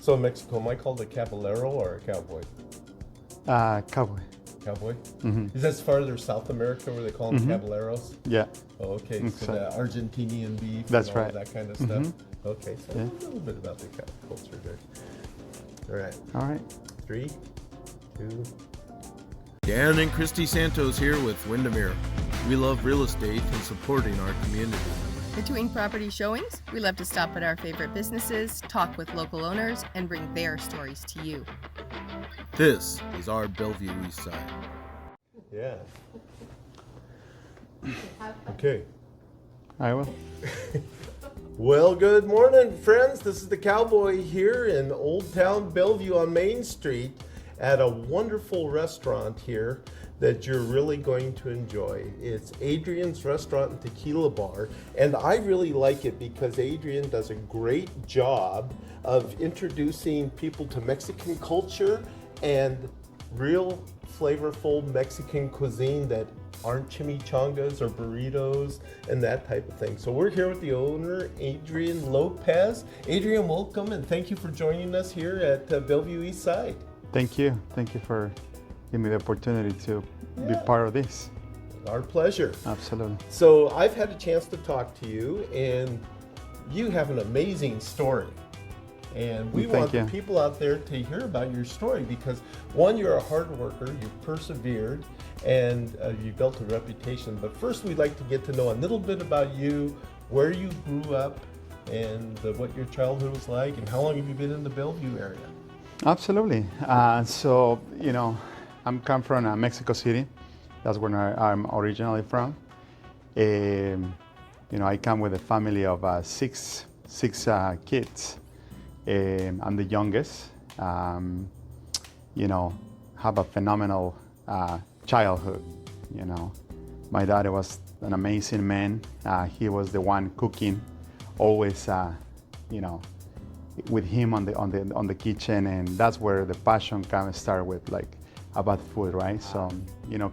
So in Mexico, am I called a caballero or a cowboy? Cowboy. Cowboy? Mm-hmm. Is that farther South America where they call them caballeros? Yeah. Oh, okay. Exactly. So the Argentinian beef That's and all right. that kind of stuff. Mm-hmm. Okay, so Yeah. a little bit about the culture there. All right. All right. 3, 2. Dan and Christy Santos here with Windermere. We love real estate and supporting our community. Between property showings, we love to stop at our favorite businesses, talk with local owners, and bring their stories to you. This is our Bellevue East Side. Yeah. Okay. I will. Well, good morning, friends. This is the Cowboy here in Old Town Bellevue on Main Street at a wonderful restaurant here that you're really going to enjoy. It's Adrian's Restaurant and Tequila Bar, and I really like it because Adrian does a great job of introducing people to Mexican culture and real flavorful Mexican cuisine that aren't chimichangas or burritos and that type of thing. So we're here with the owner, Adrian Lopez. Adrian, welcome and thank you for joining us here at Bellevue East Side. Thank you. Thank you for giving me the opportunity to be part of this. Our pleasure. Absolutely. So I've had a chance to talk to you and you have an amazing story. And we want the people out there to hear about your story because one, you're a hard worker, you've persevered, and you built a reputation. But first we'd like to get to know a little bit about you, where you grew up, and what your childhood was like, and how long have you been in the Bellevue area? Absolutely. So, I'm come from Mexico City. That's where I'm originally from. I come with a family of six kids. I'm the youngest. Have a phenomenal childhood. My dad was an amazing man. He was the one cooking, always. With him on the kitchen, and that's where the passion kind of started with, like about food, right? So,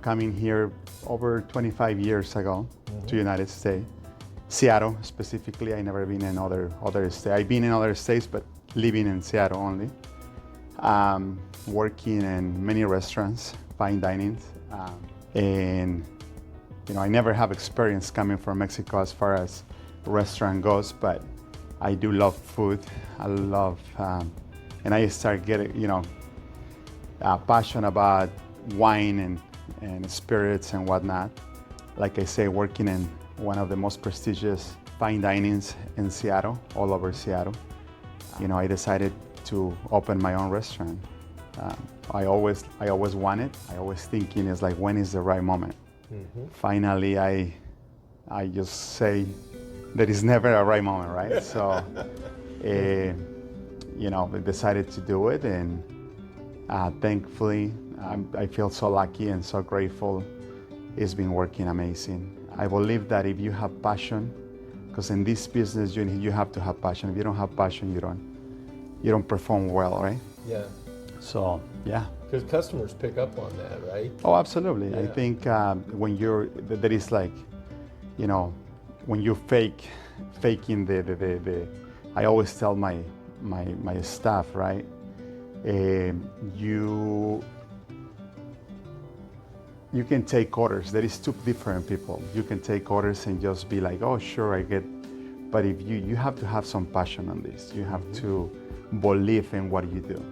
coming here over 25 years ago to United States, Seattle specifically. I never been in other states. I've been in other states, but living in Seattle only. Working in many restaurants, fine dining, and I never have experience coming from Mexico as far as restaurant goes, but I do love food. I love, and I start getting, passion about wine and spirits and whatnot. Like I say, working in one of the most prestigious fine dinings in Seattle, all over Seattle. I decided to open my own restaurant. I always wanted. I always thinking is like, when is the right moment? Finally, I just say there is never a right moment, right? So, we decided to do it, and thankfully, I feel so lucky and so grateful. It's been working amazing. I believe that if you have passion, because in this business you have to have passion. If you don't have passion, you don't perform well, right? Yeah. So, yeah. Because customers pick up on that, right? Oh, absolutely. Yeah. I think when there is like, when you're faking the I always tell my staff, right? You can take orders. There is two different people. You can take orders and just be like, oh, sure, I get. But if you have to have some passion on this. You have to believe in what you do,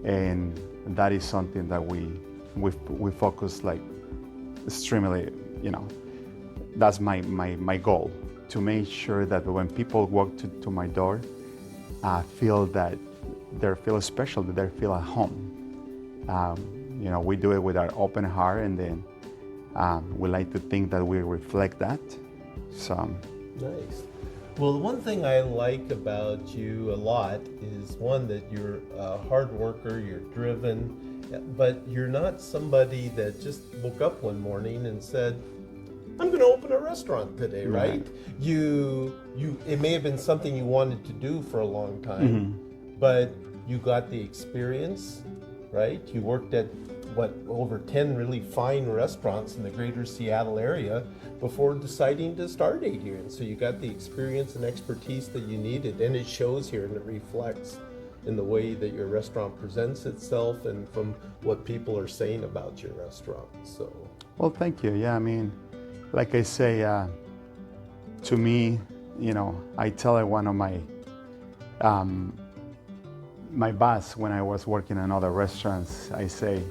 and that is something that we focus like extremely. That's my goal, to make sure that when people walk to my door, feel that they feel special, that they feel at home. We do it with our open heart, and then we like to think that we reflect that. So nice. Well, the one thing I like about you a lot is one, that you're a hard worker, you're driven, but you're not somebody that just woke up one morning and said, I'm going to open a restaurant today, right? It may have been something you wanted to do for a long time, but you got the experience, right? You worked at over 10 really fine restaurants in the greater Seattle area before deciding to start Adrian. So you got the experience and expertise that you needed, and it shows here and it reflects. in the way that your restaurant presents itself and from what people are saying about your restaurant. So, Well, thank you. Yeah, I mean, like I say, to me, I tell one of my boss when I was working in other restaurants, I say,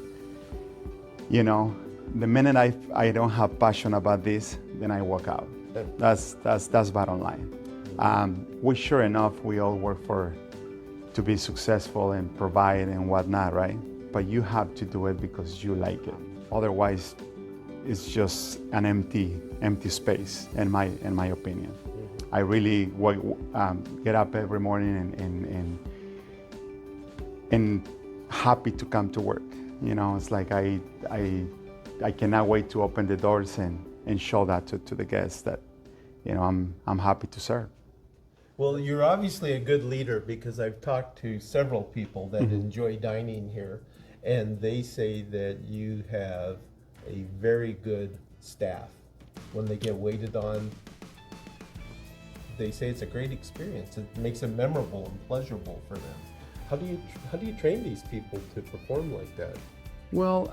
the minute I don't have passion about this, then I walk out. That's bottom line. We sure enough, we all work to be successful and provide and whatnot, right? But you have to do it because you like it. Otherwise, it's just an empty space, in my opinion. I really get up every morning and happy to come to work. It's like I cannot wait to open the doors and show that to the guests that, I'm happy to serve. well, you're obviously a good leader, because I've talked to several people that enjoy dining here, and they say that you have a very good staff. When they get waited on, they say it's a great experience. It makes it memorable and pleasurable for them. How do you train these people to perform like that? Well,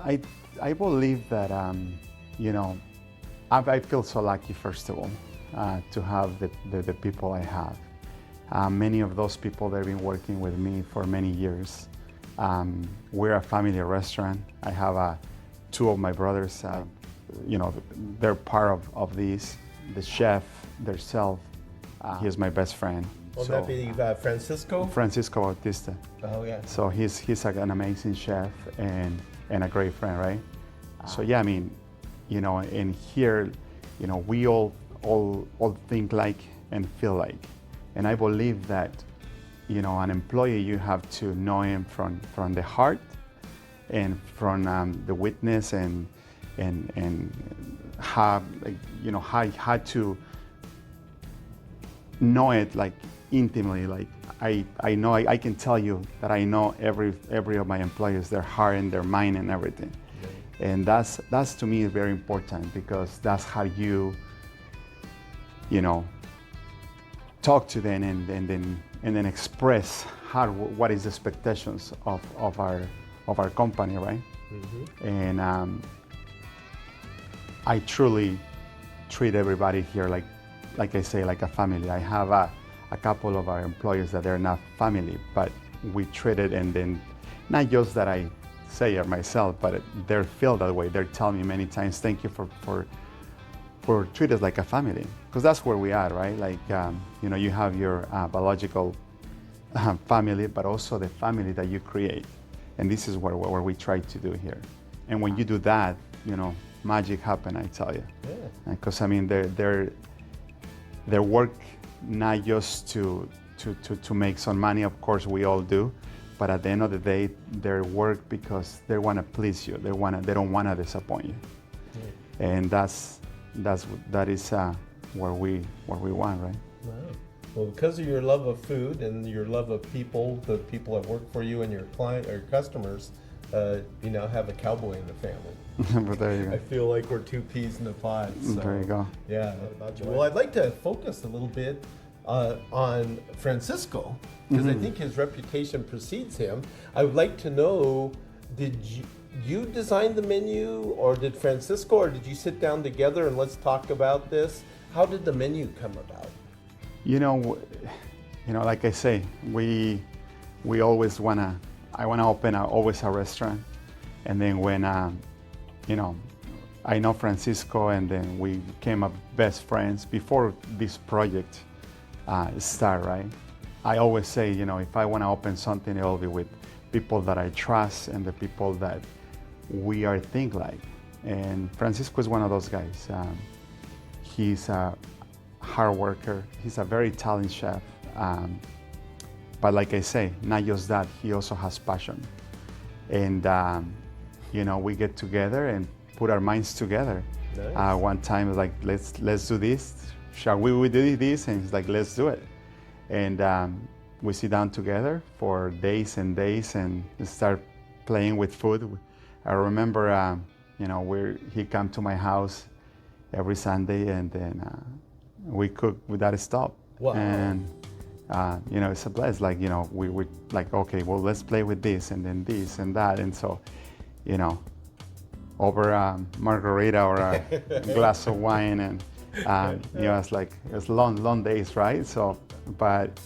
I believe that, I feel so lucky, first of all, to have the people I have. Many of those people that have been working with me for many years. We're a family restaurant. I have two of my brothers, they're part of this. The chef, themselves, he is my best friend. Will that be Francisco? Francisco Bautista. Oh, yeah. So he's an amazing chef and a great friend, right? So yeah, I mean, in here, we all think like and feel like. And I believe that, an employee, you have to know him from the heart and from the witness and how, how to know it like intimately. Like I know, I can tell you that I know every of my employees, their heart and their mind and everything. And that's to me very important, because that's how you talk to them and then express what is the expectations of our company, right? And I truly treat everybody here like I say, like a family. I have a couple of our employees that they're not family, but we treat it, and then not just that I say it myself, but they feel that way. They tell me many times, thank you for treat us like a family, because that's where we are, right? Like, you have your biological family, but also the family that you create. And this is what we try to do here. And when you do that, magic happen, I tell you. Yeah. Because I mean, their work not just to make some money, of course we all do, but at the end of the day, their work because they want to please you. They don't want to disappoint you. Yeah. And that is where we want, right? Wow. Well, because of your love of food and your love of people, the people that work for you and your client or customers, you now have a cowboy in the family. But there you go. I feel like we're two peas in a pod. So, there you go. Yeah. Well, I'd like to focus a little bit on Francisco, because I think his reputation precedes him. I would like to know, did you design the menu, or did Francisco, or did you sit down together and let's talk about this? How did the menu come about? Like I say, we always I wanna open always a restaurant, and then when I know Francisco, and then we became best friends before this project start, right? I always say, if I wanna open something, it'll be with people that I trust and the people that we are think like. And Francisco is one of those guys. He's a hard worker. He's a very talented chef. But like I say, not just that, he also has passion. And we get together and put our minds together. Nice. One time it was like, let's do this. Shall we do this? And he's like, let's do it. And we sit down together for days and days and start playing with food. I remember, he come to my house every Sunday, and then we cook without a stop. Wow. It's a blast. Like, we like, okay, well, let's play with this and then this and that. And so, over a margarita or a glass of wine, and it's long days, right? So, but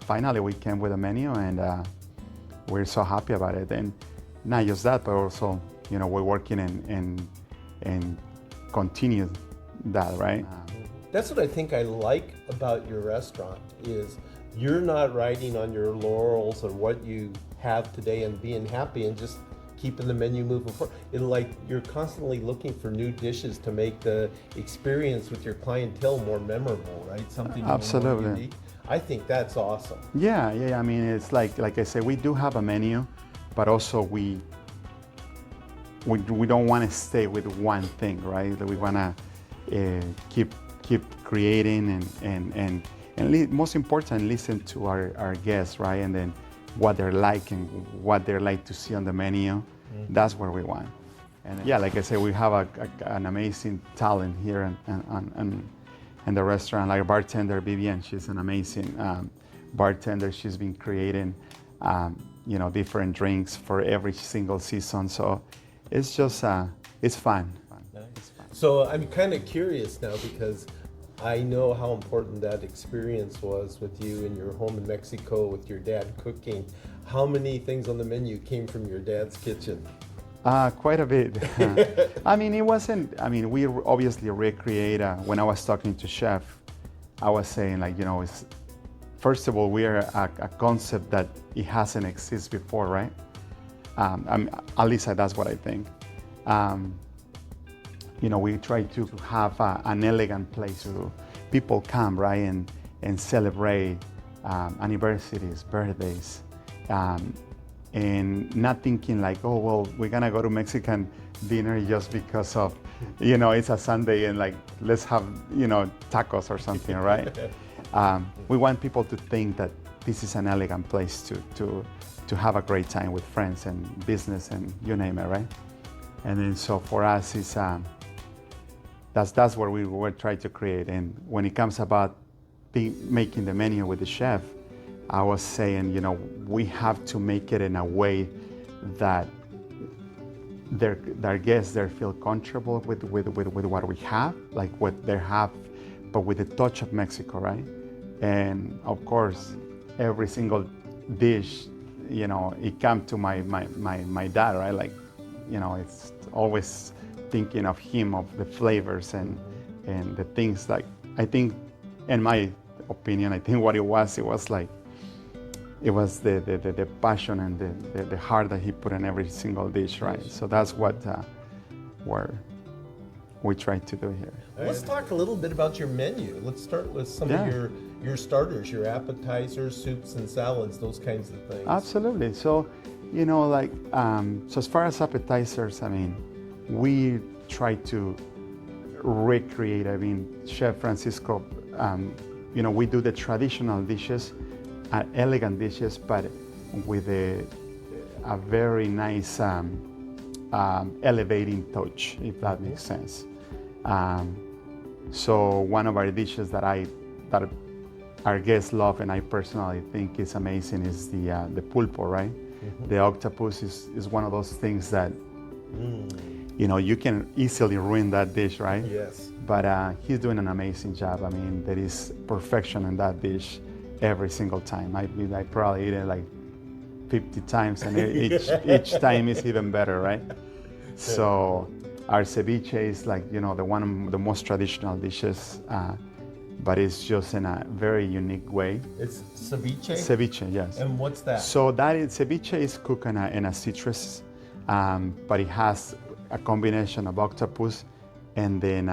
finally we came with a menu, and we're so happy about it. And not just that, but also, we're working and continue that, right? That's what I think I like about your restaurant is you're not riding on your laurels or what you have today and being happy and just keeping the menu moving forward. You're constantly looking for new dishes to make the experience with your clientele more memorable, right? Something Absolutely. more unique. I think that's awesome. Yeah. I mean, it's like I said, we do have a menu, but also we don't want to stay with one thing, right? That we want to keep creating and most important, listen to our guests, right? And then what they're like and what they're like to see on the menu. Mm-hmm. That's what we want. And yeah, like I said, we have an amazing talent here in the restaurant. Like bartender Vivian, she's an amazing bartender. She's been creating different drinks for every single season. So it's just it's fun. Nice. It's fun. So I'm kind of curious now because I know how important that experience was with you in your home in Mexico with your dad cooking. How many things on the menu came from your dad's kitchen? Quite a bit. We obviously recreate. When I was talking to chef, I was saying it's, first of all, we are a concept that it hasn't existed before, right? At least that's what I think. We try to have an elegant place where people come, right, and celebrate anniversaries, birthdays, and not thinking like, oh, well, we're gonna go to Mexican dinner just because of, it's a Sunday and like, let's have, tacos or something, right? We want people to think that this is an elegant place to have a great time with friends and business and you name it, right? And then so for us, it's that's what we were trying to create. And when it comes about making the menu with the chef, I was saying, we have to make it in a way that their guests there feel comfortable with what we have, like what they have, but with the touch of Mexico, right? And of course, every single dish, it comes to my dad, right? Like, it's always thinking of him, of the flavors and the things. Like, I think, in my opinion, I think what it was like, it was the passion and the heart that he put in every single dish, right? So that's what we try to do here. Let's talk a little bit about your menu. Let's start with some of your starters, your appetizers, soups and salads, those kinds of things. Absolutely. So, so as far as appetizers, we try to recreate. Chef Francisco, we do the traditional dishes, elegant dishes, but with a very nice elevating touch, if that makes sense. So one of our dishes that our guests love and I personally think is amazing is the pulpo, right? Mm-hmm. The octopus is one of those things that you can easily ruin that dish, right? Yes. But he's doing an amazing job. There is perfection in that dish every single time. I probably eat it like 50 times, and each time is even better, right? So our ceviche is like, the one of the most traditional dishes, but it's just in a very unique way. It's ceviche? Ceviche, yes. And what's that? So ceviche is cooked in a citrus, but it has a combination of octopus and then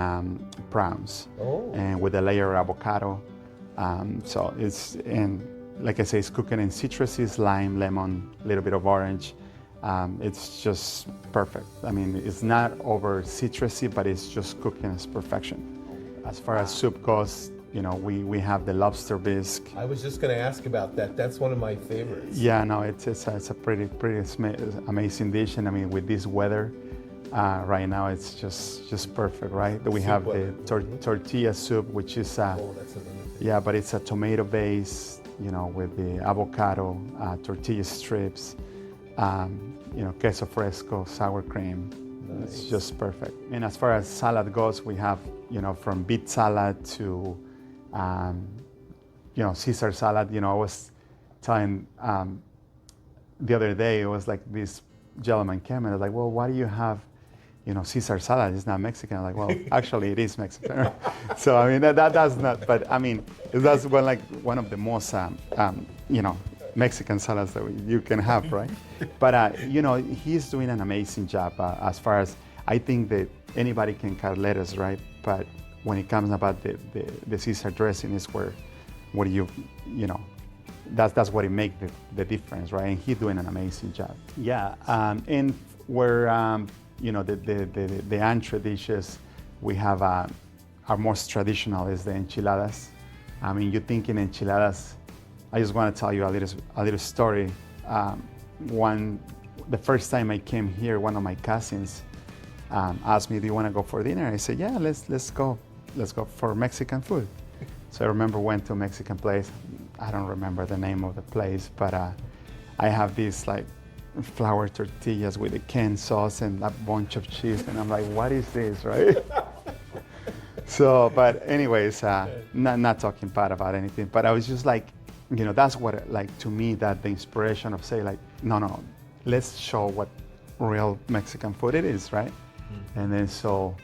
prawns, and with a layer of avocado. So it's, and like I say, it's cooking in citruses, lime, lemon, a little bit of orange. It's just perfect. It's not over citrusy, but it's just cooking as perfection. As far as soup goes, we have the lobster bisque. I was just going to ask about that. That's one of my favorites. Yeah, no, it's a pretty amazing dish, and with this weather, right now it's just perfect, right? We have the tortilla soup, which is that's amazing. Yeah, but it's a tomato base, with the avocado, tortilla strips, queso fresco, sour cream. Nice. It's just perfect. And as far as salad goes, we have, from beet salad to, Caesar salad. I was telling the other day, it was like this gentleman came and I was like, well, why do you have, Caesar salad? It's not Mexican. I'm like, well, actually it is Mexican. So, I mean, that's not, but I mean, that's one of the most, Mexican salads that you can have, right? But, he's doing an amazing job as far as, I think that anybody can cut lettuce, right? But when it comes about the Caesar dressing is where that's what it makes the difference, right? And he's doing an amazing job. Yeah, and where, the entree dishes, we have our most traditional is the enchiladas. I mean, you think in enchiladas, I just want to tell you a little story. The first time I came here, one of my cousins asked me, "Do you want to go for dinner?" I said, "Yeah, let's go for Mexican food." So I remember went to a Mexican place. I don't remember the name of the place, but I have these like flour tortillas with a canned sauce and a bunch of cheese, and I'm like, "What is this?" Right? So, but anyways, not talking bad about anything, but I was just like, that's what, to me, that the inspiration of say no, let's show what real Mexican food it is, right? Mm-hmm. And then so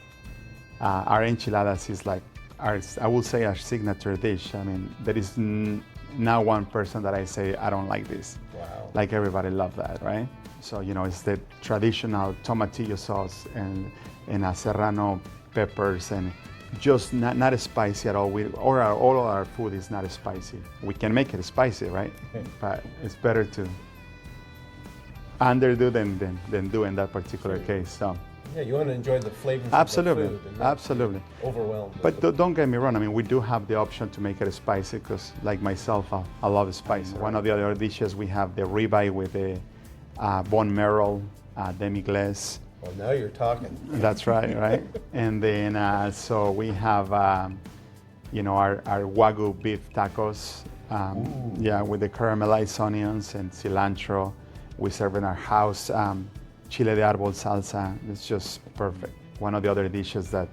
our enchiladas is like I will say our signature dish. I mean, there is not one person that I say I don't like this. Wow. Like everybody love that, right? So it's the traditional tomatillo sauce and a serrano peppers and just not spicy at all. All of our food is not spicy. We can make it spicy, right? But it's better to underdo than do in that particular case. So. Yeah, you want to enjoy the flavors Absolutely, of the food and not absolutely. be overwhelmed. But don't get me wrong. I mean, we do have the option to make it spicy because, like myself, I love spicy. One of the other dishes we have the ribeye with the bone marrow, demi-glace. Well, now you're talking. That's right. And then so we have, our Wagyu beef tacos. With the caramelized onions and cilantro. We serve in our house. Chile de árbol salsa. It's just perfect. One of the other dishes that,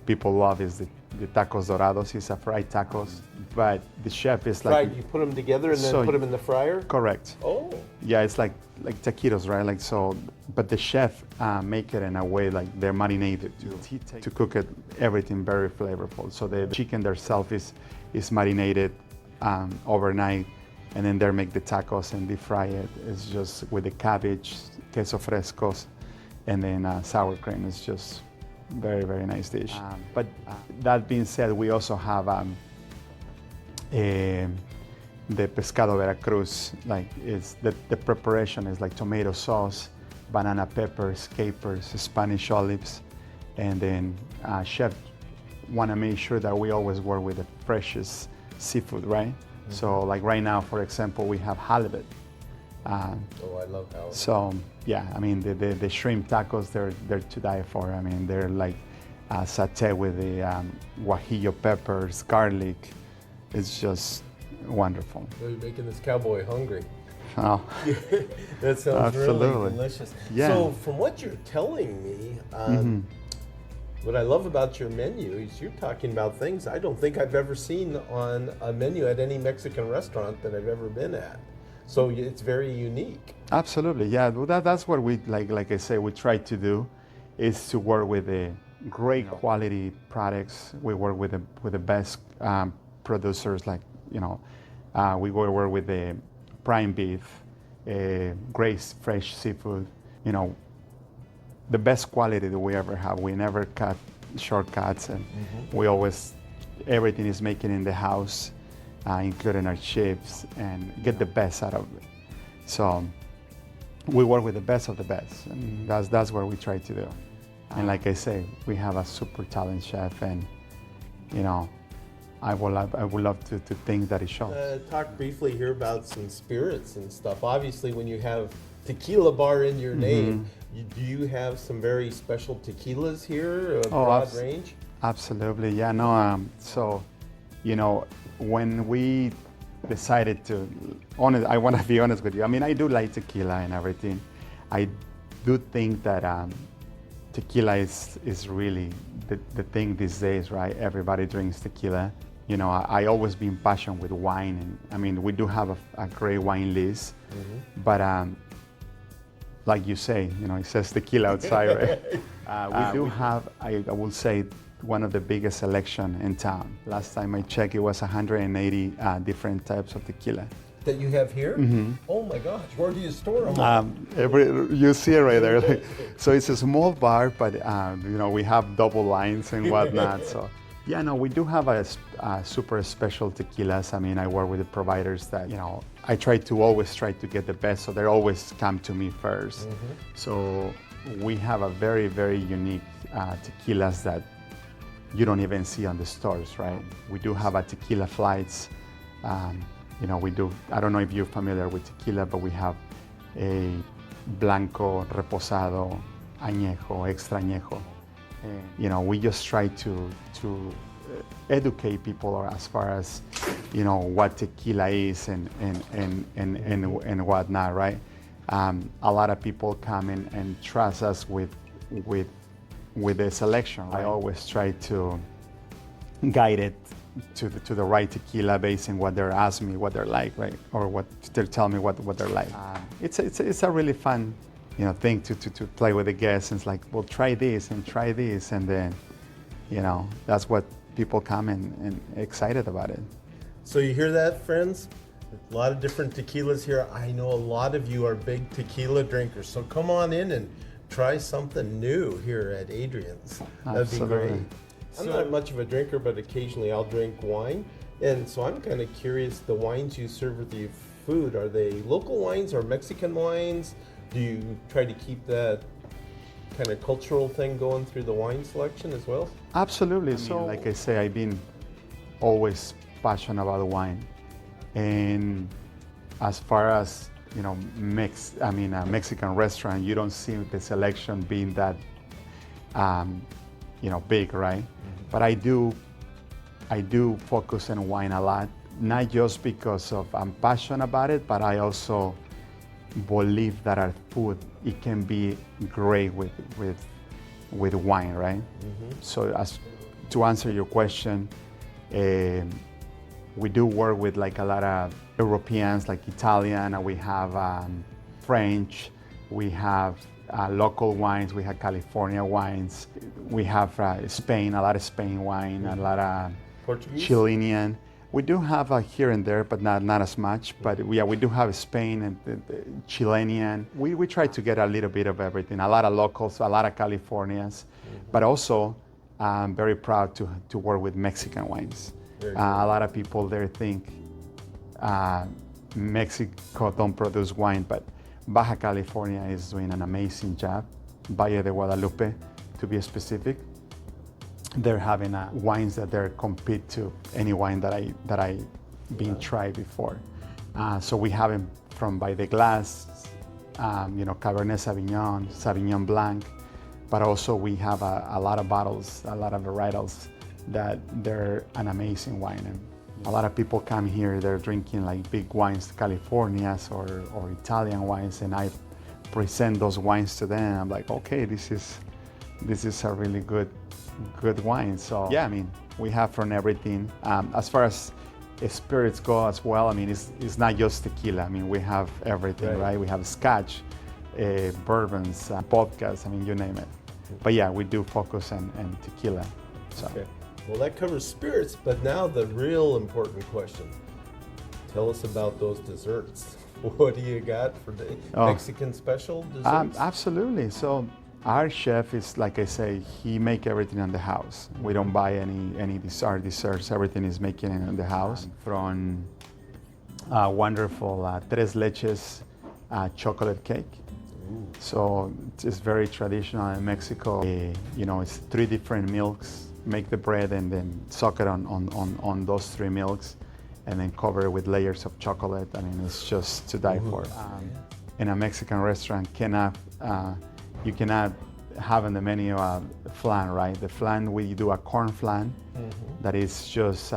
people love is the tacos dorados. It's a fried tacos, but the chef is like fried. You put them together and then put them in the fryer. Correct. Oh. Yeah, it's like taquitos, right? Like so, but the chef make it in a way like they're marinated to cook it everything very flavorful. So the chicken themselves is marinated overnight, and then they make the tacos and deep fry it. It's just with the cabbage, queso frescos, and then sour cream. It's just very, very nice dish. But that being said, we also have the pescado Veracruz. Like the preparation is like tomato sauce, banana peppers, capers, Spanish olives, and then chef want to make sure that we always work with the freshest seafood, right? Mm-hmm. So like right now, for example, we have halibut. I love halibut. So yeah, I mean the shrimp tacos, they're to die for. I mean they're like satay with the guajillo peppers, garlic. It's just wonderful. Well, you're making this cowboy hungry. Oh, that sounds absolutely really delicious. Yeah. So from what you're telling me, what I love about your menu is you're talking about things I don't think I've ever seen on a menu at any Mexican restaurant that I've ever been at. So it's very unique. Absolutely, yeah. Well, that's what we like I say, we try to do, is to work with the great quality products. We work with the best producers. Like we work with the prime beef, great fresh seafood. The best quality that we ever have. We never cut shortcuts, and we always everything is making in the house. Including our chips, and get the best out of it. So we work with the best of the best, and that's what we try to do. And like I say, we have a super talented chef, and I would love to think that it shows. Talk briefly here about some spirits and stuff. Obviously, when you have Tequila Bar in your name, do you have some very special tequilas here, a broad range? Absolutely, yeah. No, so when we decided to, I want to be honest with you. I mean, I do like tequila and everything. I do think that tequila is really the thing these days, right? Everybody drinks tequila. You know, I always been passionate with wine, and I mean, we do have a great wine list, but like you say, you know, it says tequila outside, right? We do have, I will say, one of the biggest selection in town. Last time I checked, it was 180 different types of tequila. That you have here? Oh my gosh, where do you store them? You see it right there. So it's a small bar, but you know, we have double lines and whatnot. So yeah, no, we do have a super special tequilas. I mean, I work with the providers that, you know, I always try to get the best, so they always come to me first. So we have a very, very unique tequilas that you don't even see on the stores, right? We do have a tequila flights. You know, we do, I don't know if you're familiar with tequila, but we have a blanco, reposado, añejo, extra añejo. You know, we just try to educate people as far as, you know, what tequila is and whatnot, right? A lot of people come in and trust us with the selection. Right? I always try to guide it to the right tequila based on what they're asking me, what they're like, right? Or what they're telling me what they're like. It's a really fun, you know, thing to play with the guests. And it's like, well, try this, and then, you know, that's what people come and excited about it. So you hear that, friends? A lot of different tequilas here. I know a lot of you are big tequila drinkers, so come on in and try something new here at Adrian's. That'd Absolutely. be great. I'm not much of a drinker, but occasionally I'll drink wine. And so I'm kind of curious, the wines you serve with your food, are they local wines or Mexican wines? Do you try to keep that kind of cultural thing going through the wine selection as well? Absolutely. So, like I say, I've been always passionate about wine. And as far as, you know, a Mexican restaurant, you don't see the selection being that, you know, big, right? But I do focus on wine a lot, not just because of I'm passionate about it, but I also believe that our food, it can be great with wine, right? So to answer your question, we do work with like a lot of Europeans, like Italian, and we have French, we have local wines, we have California wines, we have Spain, a lot of Spain wine, a lot of Portuguese? Chilean. We do have here and there, but not as much. But we do have Spain and the Chilean. We try to get a little bit of everything. A lot of locals, a lot of Californians, but also I'm very proud to work with Mexican wines. A lot of people there think Mexico don't produce wine, but Baja California is doing an amazing job. Valle de Guadalupe, to be specific. They're having wines that they compete to any wine that I been tried before. So we have them from by the glass, you know, Cabernet Sauvignon, Sauvignon Blanc, but also we have a lot of bottles, a lot of varietals that they're an amazing wine. And a lot of people come here, they're drinking like big wines, Californias or Italian wines, and I present those wines to them. I'm like, okay, this is a really good wine. So yeah, I mean, we have from everything. As far as spirits go as well, I mean, it's not just tequila. I mean, we have everything, right? We have scotch, bourbons, vodkas, I mean, you name it. But yeah, we do focus on tequila. So. Okay. Well, that covers spirits, but now the real important question. Tell us about those desserts. What do you got for the Mexican special desserts? Absolutely. So our chef is, like I say, he make everything in the house. We don't buy any desserts. Everything is making in the house. From wonderful tres leches chocolate cake. Ooh. So it's very traditional in Mexico. You know, it's 3 different milks. Make the bread and then soak it on those 3 milks, and then cover it with layers of chocolate. I mean, it's just to die for. In a Mexican restaurant, you cannot have in the menu flan, right? The flan, we do a corn flan that is just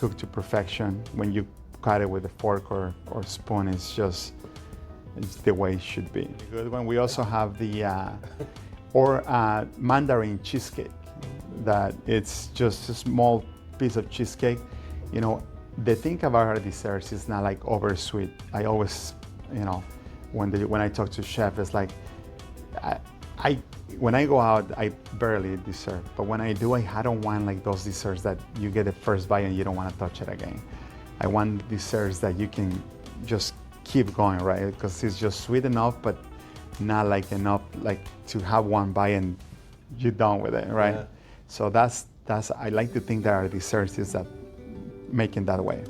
cooked to perfection. When you cut it with a fork or spoon. It's the way it should be. Good one. We also have the Mandarin cheesecake. That it's just a small piece of cheesecake. You know, the thing about our desserts is not like over sweet. I always, you know, when I talk to chef, it's like when I go out, I barely eat dessert. But when I do, I don't want like those desserts that you get the first bite and you don't want to touch it again. I want desserts that you can just keep going, right? Because it's just sweet enough, but not like enough like to have one bite and you're done with it, right? Yeah. So that's I like to think that our desserts is that making that way.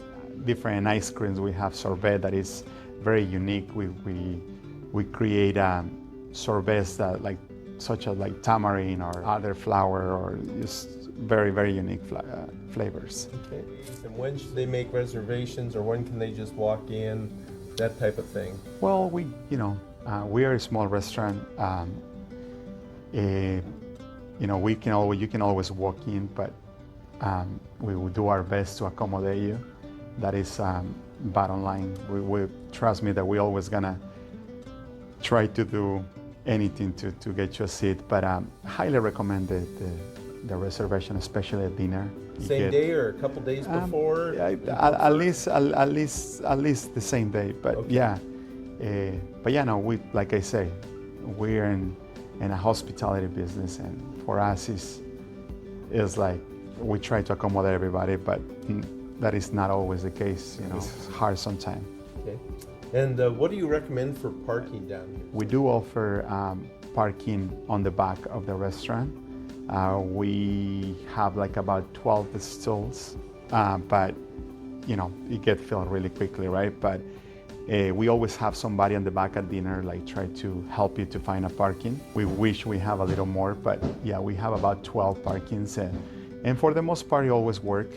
Different ice creams. We have sorbet that is very unique. We create sorbets that like such as like tamarind or other flower or just very, very unique flavors. Okay. And when should they make reservations, or when can they just walk in, that type of thing? Well, we are a small restaurant. You know, you can always walk in, but we will do our best to accommodate you. That is bottom line. We trust me that we're always gonna try to do anything to get you a seat, but highly recommend the reservation, especially at dinner. Same day or a couple days before? At least the same day. But okay. Yeah, no, we, like I say, we're in a hospitality business, and for us is like we try to accommodate everybody, but that is not always the case. You know, it's hard sometimes. Okay. And what do you recommend for parking down here? We do offer parking on the back of the restaurant. We have like about 12 stalls, but you know, it gets filled really quickly, right? But we always have somebody on the back at dinner, like try to help you to find a parking. We wish we have a little more, but yeah, we have about 12 parkings, and for the most part, it always work.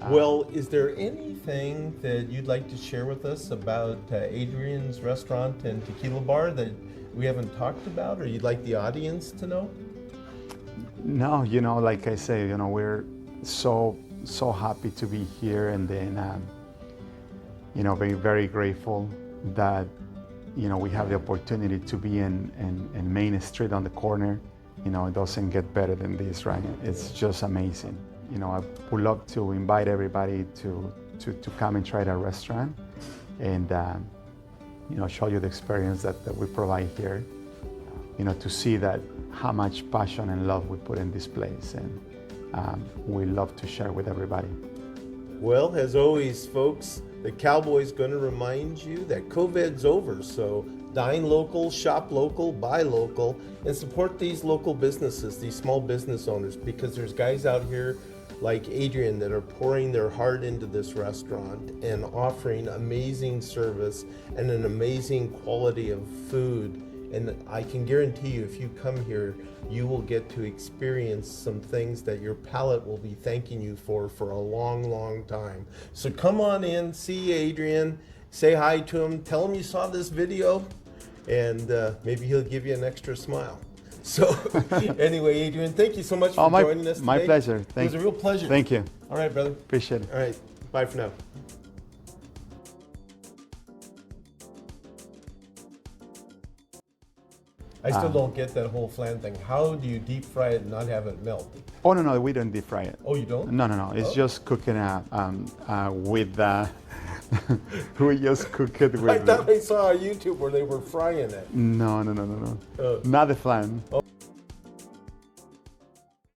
Well, is there anything that you'd like to share with us about Adrian's restaurant and tequila bar that we haven't talked about, or you'd like the audience to know? No, you know, like I say, you know, we're so happy to be here, and then, you know, very, very grateful that, you know, we have the opportunity to be in Main Street on the corner. You know, it doesn't get better than this, right? It's just amazing. You know, I would love to invite everybody to come and try the restaurant and, you know, show you the experience that we provide here. You know, to see that how much passion and love we put in this place, and we love to share with everybody. Well, as always, folks, the Cowboy's going to remind you that COVID's over, so dine local, shop local, buy local, and support these local businesses, these small business owners, because there's guys out here like Adrian that are pouring their heart into this restaurant and offering amazing service and an amazing quality of food. And I can guarantee you, if you come here, you will get to experience some things that your palate will be thanking you for a long, long time. So come on in, see Adrian, say hi to him, tell him you saw this video, and maybe he'll give you an extra smile. So anyway, Adrian, thank you so much for joining us today. My pleasure. It was a real pleasure. Thank you. All right, brother. Appreciate it. All right, bye for now. I still don't get that whole flan thing. How do you deep fry it and not have it melt? Oh, no, we don't deep fry it. Oh, you don't? No. It's just cooking with, we just cook it with. I thought I saw a YouTube where they were frying it. No. Not the flan. Oh.